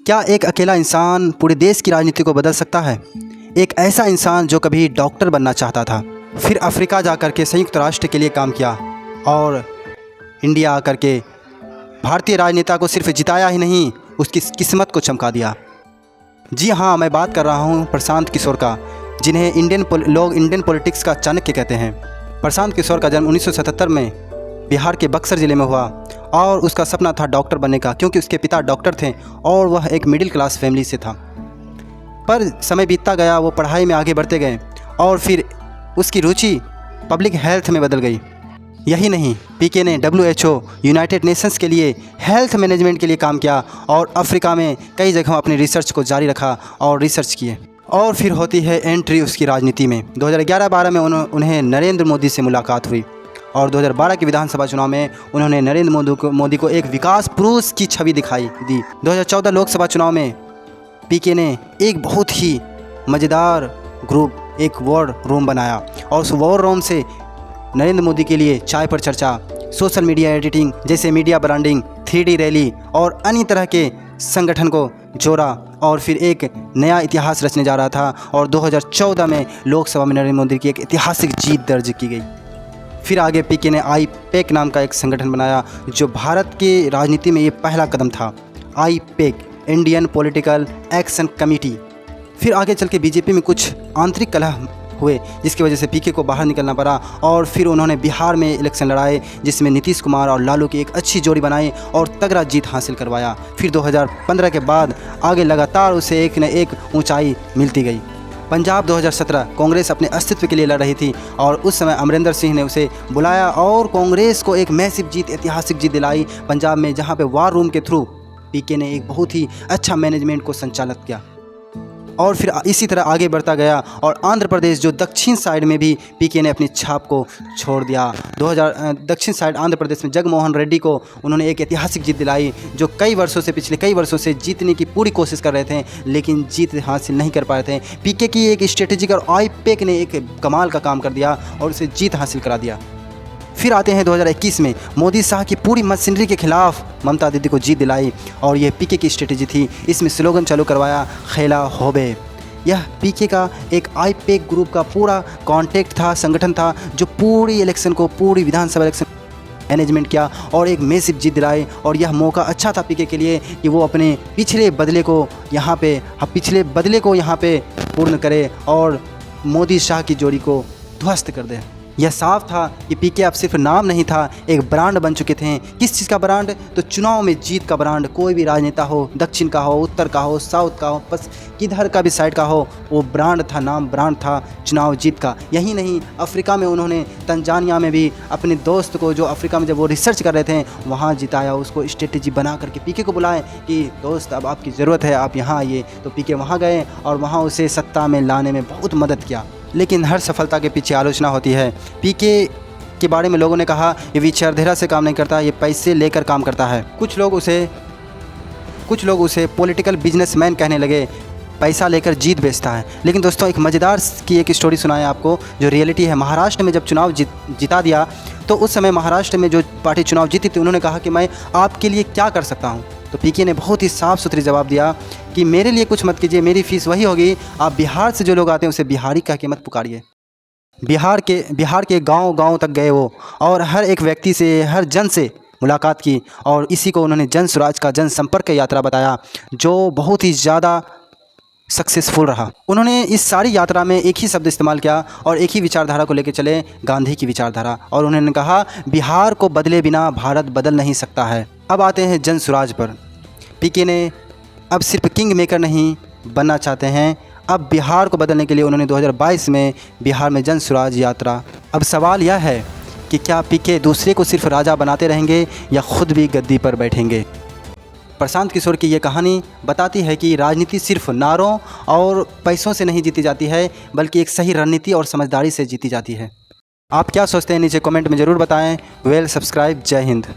क्या एक अकेला इंसान पूरे देश की राजनीति को बदल सकता है? एक ऐसा इंसान जो कभी डॉक्टर बनना चाहता था, फिर अफ्रीका जा कर के संयुक्त राष्ट्र के लिए काम किया और इंडिया आकर के भारतीय राजनेता को सिर्फ जिताया ही नहीं, उसकी किस्मत को चमका दिया। जी हाँ, मैं बात कर रहा हूँ प्रशांत किशोर का, जिन्हें लोग इंडियन पॉलिटिक्स का चाणक्य कहते हैं। प्रशांत किशोर का जन्म 1977 में बिहार के बक्सर ज़िले में हुआ और उसका सपना था डॉक्टर बनने का, क्योंकि उसके पिता डॉक्टर थे और वह एक मिडिल क्लास फैमिली से था। पर समय बीतता गया, वो पढ़ाई में आगे बढ़ते गए और फिर उसकी रुचि पब्लिक हेल्थ में बदल गई। यही नहीं, पीके ने WHO यूनाइटेड नेशंस के लिए हेल्थ मैनेजमेंट के लिए काम किया और अफ्रीका में कई जगहों अपनी रिसर्च को जारी रखा और रिसर्च किए। और फिर होती है एंट्री उसकी राजनीति में। 2011-12 में उन्हें नरेंद्र मोदी से मुलाकात हुई और 2012 के विधानसभा चुनाव में उन्होंने नरेंद्र मोदी को एक विकास पुरुष की छवि दिखाई दी। 2014 लोकसभा चुनाव में पीके ने एक बहुत ही मज़ेदार ग्रुप, एक वॉर रूम बनाया और उस वॉर रूम से नरेंद्र मोदी के लिए चाय पर चर्चा, सोशल मीडिया एडिटिंग जैसे मीडिया ब्रांडिंग, 3D रैली और अन्य तरह के संगठन को जोड़ा और फिर एक नया इतिहास रचने जा रहा था। और 2014 में लोकसभा में नरेंद्र मोदी की एक ऐतिहासिक जीत दर्ज की गई। फिर आगे पीके ने IPAC नाम का एक संगठन बनाया, जो भारत के राजनीति में ये पहला कदम था। IPAC, Indian political action committee. फिर आगे चल के बीजेपी में कुछ आंतरिक कलह हुए, जिसकी वजह से पीके को बाहर निकलना पड़ा और फिर उन्होंने बिहार में इलेक्शन लड़ाए, जिसमें नीतीश कुमार और लालू की एक अच्छी जोड़ी बनाई और तगड़ा जीत हासिल करवाया। फिर 2015 के बाद आगे लगातार उसे एक न एक ऊंचाई मिलती गई। पंजाब 2017 कांग्रेस अपने अस्तित्व के लिए लड़ रही थी और उस समय अमरिंदर सिंह ने उसे बुलाया और कांग्रेस को एक मैसिव जीत, ऐतिहासिक जीत दिलाई पंजाब में, जहां पे वार रूम के थ्रू पीके ने एक बहुत ही अच्छा मैनेजमेंट को संचालित किया। और फिर इसी तरह आगे बढ़ता गया और आंध्र प्रदेश, जो दक्षिण साइड में भी पीके ने अपनी छाप को छोड़ दिया। दक्षिण साइड आंध्र प्रदेश में जगनमोहन रेड्डी को उन्होंने एक ऐतिहासिक जीत दिलाई, जो पिछले कई वर्षों से जीतने की पूरी कोशिश कर रहे थे, लेकिन जीत हासिल नहीं कर पाए थे। पीके की एक स्ट्रेटेजिक और IPAC ने एक कमाल का काम कर दिया और उसे जीत हासिल करा दिया। फिर आते हैं 2021 में, मोदी शाह की पूरी मशीनरी के खिलाफ ममता दीदी को जीत दिलाई और यह पीके की स्ट्रेटेजी थी। इसमें स्लोगन चालू करवाया, खेला होबे। यह पीके का एक IPAC ग्रुप का पूरा कॉन्टेक्ट था, संगठन था, जो पूरी इलेक्शन को, पूरी विधानसभा इलेक्शन मैनेजमेंट किया और एक मैसिव जीत दिलाई। और यह मौका अच्छा था पीके के लिए कि वो अपने पिछले बदले को यहाँ पे पूर्ण करे और मोदी शाह की जोड़ी को ध्वस्त कर दे। यह साफ था कि पीके अब सिर्फ नाम नहीं था, एक ब्रांड बन चुके थे। किस चीज़ का ब्रांड? तो चुनाव में जीत का ब्रांड। कोई भी राजनेता हो, दक्षिण का हो, उत्तर का हो, साउथ का हो, बस किधर का भी साइड का हो, वो ब्रांड था, नाम ब्रांड था चुनाव जीत का। यही नहीं, अफ्रीका में उन्होंने तंजानिया में भी अपने दोस्त को, जो अफ्रीका में जब वो रिसर्च कर रहे थे, वहाँ जिताया। उसको स्ट्रेटेजी बना करके पीके को बुलाए कि दोस्त अब आपकी ज़रूरत है, आप यहाँ आइए। तो पीके वहाँ गए और वहाँ उसे सत्ता में लाने में बहुत मदद किया। लेकिन हर सफलता के पीछे आलोचना होती है। पीके के बारे में लोगों ने कहा, ये विचारधारा से काम नहीं करता, ये पैसे लेकर काम करता है। कुछ लोग उसे पॉलिटिकल बिजनेसमैन कहने लगे, पैसा लेकर जीत बेचता है। लेकिन दोस्तों, एक मज़ेदार की एक स्टोरी सुनाएं आपको, जो रियलिटी है। महाराष्ट्र में जब चुनाव जिता दिया, तो उस समय महाराष्ट्र में जो पार्टी चुनाव जीती थी, उन्होंने कहा कि मैं आपके लिए क्या कर सकता हूँ। तो पीके ने बहुत ही साफ़ सुथरी जवाब दिया कि मेरे लिए कुछ मत कीजिए, मेरी फ़ीस वही होगी, आप बिहार से जो लोग आते हैं उसे बिहारी कह के मत पुकारिए। बिहार के गांव तक गए वो और हर एक व्यक्ति से, हर जन से मुलाकात की और इसी को उन्होंने जन स्वराज का, जन संपर्क यात्रा बताया, जो बहुत ही ज़्यादा सक्सेसफुल रहा। उन्होंने इस सारी यात्रा में एक ही शब्द इस्तेमाल किया और एक ही विचारधारा को लेकर चले, गांधी की विचारधारा। और उन्होंने कहा, बिहार को बदले बिना भारत बदल नहीं सकता है। अब आते हैं जन स्वराज पर। पीके ने अब सिर्फ किंग मेकर नहीं बनना चाहते हैं, अब बिहार को बदलने के लिए उन्होंने 2022 में बिहार में जन स्वराज यात्रा। अब सवाल यह है कि क्या पीके दूसरे को सिर्फ राजा बनाते रहेंगे या खुद भी गद्दी पर बैठेंगे? प्रशांत किशोर की ये कहानी बताती है कि राजनीति सिर्फ नारों और पैसों से नहीं जीती जाती है, बल्कि एक सही रणनीति और समझदारी से जीती जाती है। आप क्या सोचते हैं, नीचे कमेंट में ज़रूर बताएं। सब्सक्राइब। जय हिंद।